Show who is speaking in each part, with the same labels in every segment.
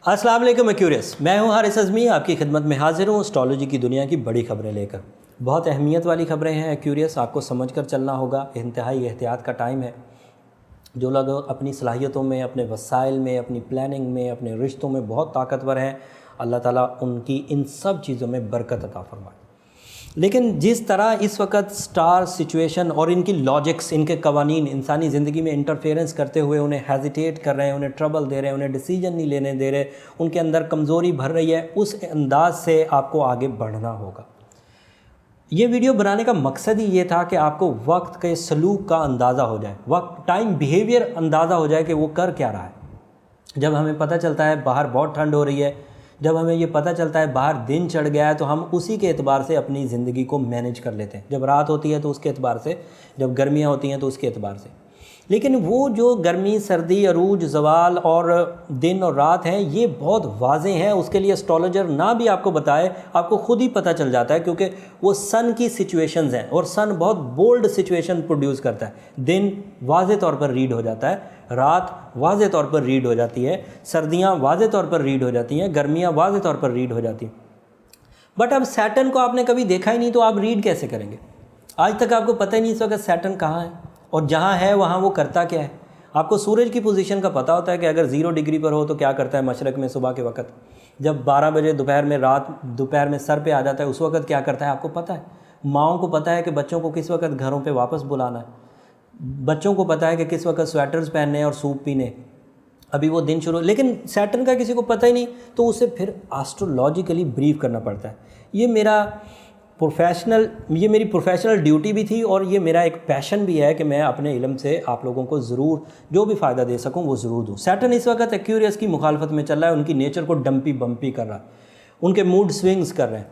Speaker 1: अस्सलाम वालेकुम एक्यूरियस, मैं हूं हारिस अज़मी, आपकी खिदमत में हाजिर हूं एस्ट्रोलॉजी की दुनिया की बड़ी खबरें लेकर। बहुत अहमियत वाली खबरें हैं एक्यूरियस, आपको समझ कर चलना होगा। इंतहाई एहतियात का टाइम है। जो लोग अपनी सलाहियतों में, अपने वसाइल में, अपनी प्लानिंग में, अपने रिश्तों में बहुत ताकतवर हैं, अल्लाह ताला उनकी इन सब चीज़ों में बरकत अता फरमाए। लेकिन जिस तरह इस वक्त स्टार सिचुएशन और इनकी लॉजिक्स, इनके कवानीन इंसानी ज़िंदगी में इंटरफेरेंस करते हुए उन्हें हेजिटेट कर रहे हैं, उन्हें ट्रबल दे रहे हैं, उन्हें डिसीजन नहीं लेने दे रहे, उनके अंदर कमज़ोरी भर रही है, उस अंदाज से आपको आगे बढ़ना होगा। ये वीडियो बनाने का मकसद ही ये था कि आपको वक्त के सलूक का अंदाज़ा हो जाए, वक्त टाइम बिहेवियर अंदाज़ा हो जाए कि वो कर क्या रहा है। जब हमें पता चलता है बाहर बहुत ठंड हो रही है, जब हमें ये पता चलता है बाहर दिन चढ़ गया है, तो हम उसी के एतबार से अपनी ज़िंदगी को मैनेज कर लेते हैं। जब रात होती है तो उसके एतबार से, जब गर्मियाँ होती हैं तो उसके एतबार से। लेकिन वो जो गर्मी, सर्दी, अरूज, ज़वाल और दिन और रात हैं, ये बहुत वाज़ेह हैं। उसके लिए एस्ट्रोलॉजर ना भी आपको बताए, आपको खुद ही पता चल जाता है, क्योंकि वो सन की सिचुएशंस हैं और सन बहुत बोल्ड सिचुएशन प्रोड्यूस करता है। दिन वाज़े तौर पर रीड हो जाता है, रात वाज़े तौर पर रीड हो जाती है, सर्दियाँ वाज़े तौर पर रीड हो जाती हैं, गर्मियाँ वाज़े तौर पर रीड हो जाती हैं। बट अब सैटर्न को आपने कभी देखा ही नहीं, तो आप रीड कैसे करेंगे? आज तक आपको पता ही नहीं इस वक्त सैटर्न कहाँ है और जहाँ है वहाँ वो करता क्या है। आपको सूरज की पोजीशन का पता होता है कि अगर 0 डिग्री पर हो तो क्या करता है मशरक़ में सुबह के वक्त, जब 12 बजे दोपहर में, दोपहर में सर पे आ जाता है, उस वक्त क्या करता है आपको पता है। माँओं को पता है कि बच्चों को किस वक्त घरों पे वापस बुलाना है, बच्चों को पता है कि किस वक्त स्वेटर्स पहनने हैं और सूप पीने। अभी वो दिन शुरू, लेकिन सैटर्न का किसी को पता ही नहीं, तो उसे फिर एस्ट्रोलॉजिकली ब्रीफ करना पड़ता है। ये मेरी प्रोफेशनल ड्यूटी भी थी और ये मेरा एक पैशन भी है कि मैं अपने इल्म से आप लोगों को ज़रूर जो भी फ़ायदा दे सकूं वो ज़रूर दूं। सैटर्न इस वक्त एक्यूरियस की मुखालफत में चल रहा है, उनकी नेचर को डंपी बम्पी कर रहा है, उनके मूड स्विंग्स कर रहे हैं,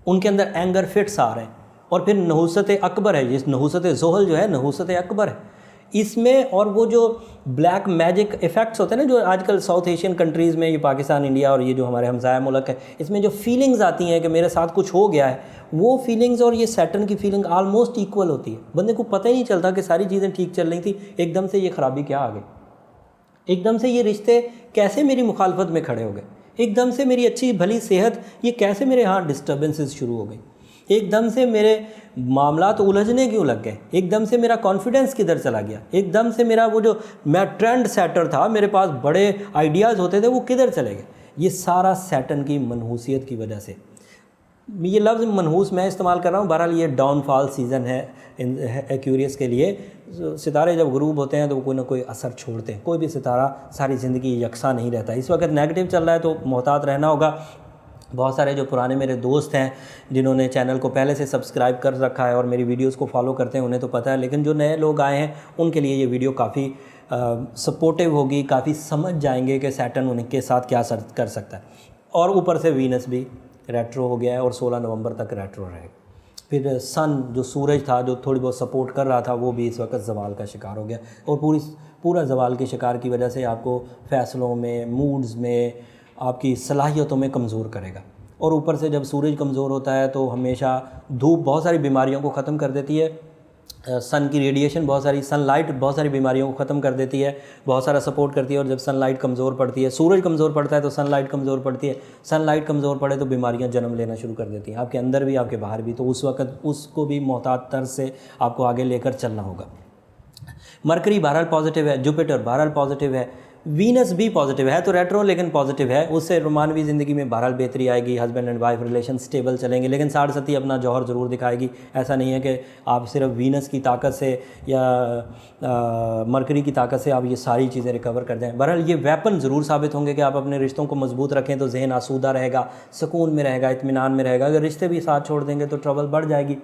Speaker 1: उनके अंदर एंगर फिट्स आ रहे हैं। और फिर नहूसत अकबर है, जिस नहूसत ज़ोहल जो है नहूसत अकबर है इसमें। और वो जो ब्लैक मैजिक इफ़ेक्ट्स होते हैं ना, जो आजकल साउथ एशियन कंट्रीज़ में, ये पाकिस्तान, इंडिया और ये जो हमारे हमसाया मुल्क है, इसमें जो फीलिंग्स आती हैं कि मेरे साथ कुछ हो गया है, वो फीलिंग्स और ये सैटर्न की फीलिंग आलमोस्ट इक्वल होती है। बंदे को पता ही नहीं चलता कि सारी चीज़ें ठीक चल रही थी, एकदम से ये ख़राबी क्या आ गई, एकदम से ये रिश्ते कैसे मेरी मुखालफत में खड़े हो गए, एकदम से मेरी अच्छी भली सेहत ये कैसे मेरे यहाँ डिस्टर्बेंसेस शुरू हो गई, एकदम से मेरे मामला तो उलझने क्यों लग गए, एकदम से मेरा कॉन्फिडेंस किधर चला गया, एकदम से मेरा वो जो मैं ट्रेंड सेटर था, मेरे पास बड़े आइडियाज़ होते थे, वो किधर चले गए। ये सारा सैटर्न की मनहूसियत की वजह से। ये लफ्ज़ मनहूस मैं इस्तेमाल कर रहा हूँ, बहरहाल ये डाउनफॉल सीज़न है एक्यूरियस के लिए। सितारे जब गुरूब होते हैं तो कोई ना कोई असर छोड़ते हैं, कोई भी सितारा सारी ज़िंदगी यकसा नहीं रहता। इस वक्त नेगेटिव चल रहा है तो मोहतात रहना होगा। बहुत सारे जो पुराने मेरे दोस्त हैं जिन्होंने चैनल को पहले से सब्सक्राइब कर रखा है और मेरी वीडियोस को फॉलो करते हैं, उन्हें तो पता है, लेकिन जो नए लोग आए हैं उनके लिए ये वीडियो काफ़ी सपोर्टिव होगी, काफ़ी समझ जाएंगे कि सैटर्न उनके साथ क्या कर सकता है। और ऊपर से वीनस भी रेट्रो हो गया है और 16 नवंबर तक रेट्रो रहेगा। फिर सन जो सूरज था, जो थोड़ी बहुत सपोर्ट कर रहा था, वो भी इस वक्त ज़वाल का शिकार हो गया और पूरा ज़वाल के शिकार की वजह से आपको फ़ैसलों में, मूड्स में, आपकी सलाहियतों में कमज़ोर करेगा। और ऊपर से जब सूरज कमज़ोर होता है तो हमेशा धूप बहुत सारी बीमारियों को ख़त्म कर देती है, सन की रेडिएशन सनलाइट बहुत सारी बीमारियों को ख़त्म कर देती है, बहुत सारा सपोर्ट करती है। और जब सनलाइट कमज़ोर पड़ती है, सूरज कमज़ोर पड़ता है तो सनलाइट कमज़ोर पड़ती है, सनलाइट कमज़ोर पड़े तो बीमारियां जन्म लेना शुरू कर देती हैं, आपके अंदर भी आपके बाहर भी। तो उस वक्त उसको भी मोहतात तर्ज से आपको आगे लेकर चलना होगा। मरकरी बहरहाल पॉजिटिव है, जुपिटर बहरहाल पॉजिटिव है, वीनस भी पॉजिटिव है, तो रेट्रो लेकिन पॉजिटिव है। उससे रोमानवी ज़िंदगी में बहरहाल बेहतरी आएगी, husband and wife relation stable चलेंगे। लेकिन 60 अपना जौहर ज़रूर दिखाएगी। ऐसा नहीं है कि आप सिर्फ वीनस की ताकत से या मरकरी की ताकत से आप ये सारी चीज़ें रिकवर कर जाएँ। बहरहाल ये वेपन ज़रूर साबित होंगे कि आप अपने रिश्तों को मजबूत रखें तो जहन आसूदा रहेगा, सुकून में रहेगा, इत्मीनान में रहेगा। अगर रिश्ते भी साथ छोड़ देंगे तो ट्रबल बढ़ जाएगी।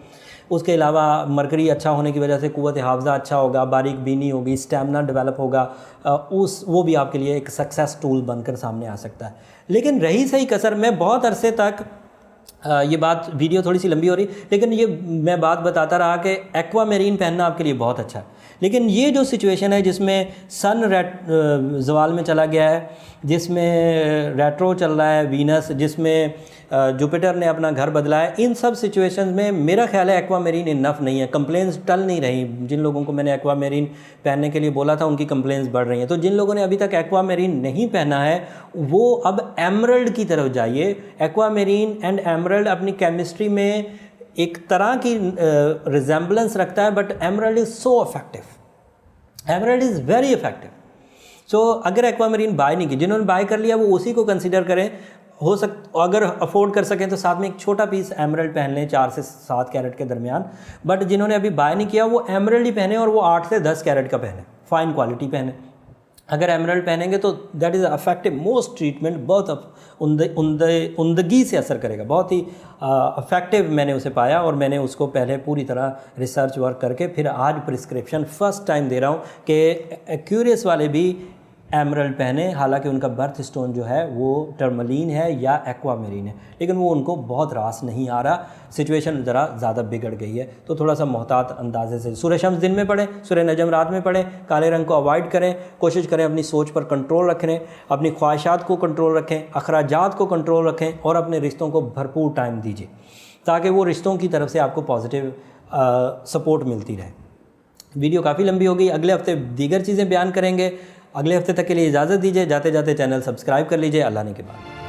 Speaker 1: उसके अलावा मरकरी अच्छा होने की वजह से कुव्वत हाफ़ज़ा अच्छा होगा, बारीक बीनी होगी, स्टैमिना डेवलप होगा, वो भी आपके लिए एक सक्सेस टूल बनकर सामने आ सकता है। लेकिन रही सही कसर, मैं बहुत अरसे तक ये बात, वीडियो थोड़ी सी लंबी हो रही, लेकिन ये मैं बात बताता रहा कि एक्वा मेरीन पहनना आपके लिए बहुत अच्छा है। लेकिन ये जो सिचुएशन है जिसमें सन ज़वाल में चला गया है, जिसमें रेट्रो चल रहा है वीनस, जिसमें जुपिटर ने अपना घर बदला है, इन सब सिचुएशंस में मेरा ख्याल है एक्वामेरीन इनफ नहीं है। कंप्लेंट्स टल नहीं रही। जिन लोगों को मैंने एक्वामेरीन पहनने के लिए बोला था उनकी कंप्लेंट्स बढ़ रही हैं। तो जिन लोगों ने अभी तक एक्वामेरीन नहीं पहना है वो अब एमरल्ड की तरफ जाइए। एक्वामेरीन एंड एमरल्ड अपनी केमिस्ट्री में एक तरह की रिजेंबलेंस रखता है, but emerald is so effective. Emerald is very effective. So अगर एक्वामेरीन बाय नहीं की, जिन्होंने बाय कर लिया वो उसी को कंसिडर करें। हो अगर अफोर्ड कर सकें तो साथ में एक छोटा पीस एमरल्ड पहन लें 4 से 7 कैरेट के दरमियान। बट जिन्होंने अभी बाय नहीं किया वो एमरल्ड ही पहने और वो 8 से 10 कैरेट का पहने, फाइन क्वालिटी पहने। अगर एमरल्ड पहनेंगे तो that is affective most treatment, बहुत उमदगी से असर करेगा, बहुत ही अफेक्टिव मैंने उसे पाया। और मैंने उसको पहले पूरी तरह रिसर्च वर्क करके फिर आज प्रिस्क्रिप्शन फर्स्ट टाइम दे रहा हूँ कि एक्यूरियस वाले भी एमरल्ड पहने। हालांकि उनका बर्थ स्टोन जो है वो टर्मलीन है या एक्वामेरीन है, लेकिन वो उनको बहुत रास नहीं आ रहा। सिचुएशन ज़रा ज़्यादा बिगड़ गई है, तो थोड़ा सा मोहतात अंदाजे से सूरह शम्स दिन में पढ़ें, सूरह नजम रात में पढ़ें। काले रंग को अवॉइड करें, कोशिश करें अपनी सोच पर कंट्रोल रखें, अपनी ख्वाहिशात को कंट्रोल रखें, अखराजात को कंट्रोल रखें और अपने रिश्तों को भरपूर टाइम दीजिए ताकि वो रिश्तों की तरफ से आपको पॉजिटिव सपोर्ट मिलती रहे। वीडियो काफ़ी लंबी हो गई, अगले हफ्ते दीगर चीज़ें बयान करेंगे। अगले हफ्ते तक के लिए इजाज़त दीजिए। जाते जाते चैनल सब्सक्राइब कर लीजिए। अल्लाह ने के बाद।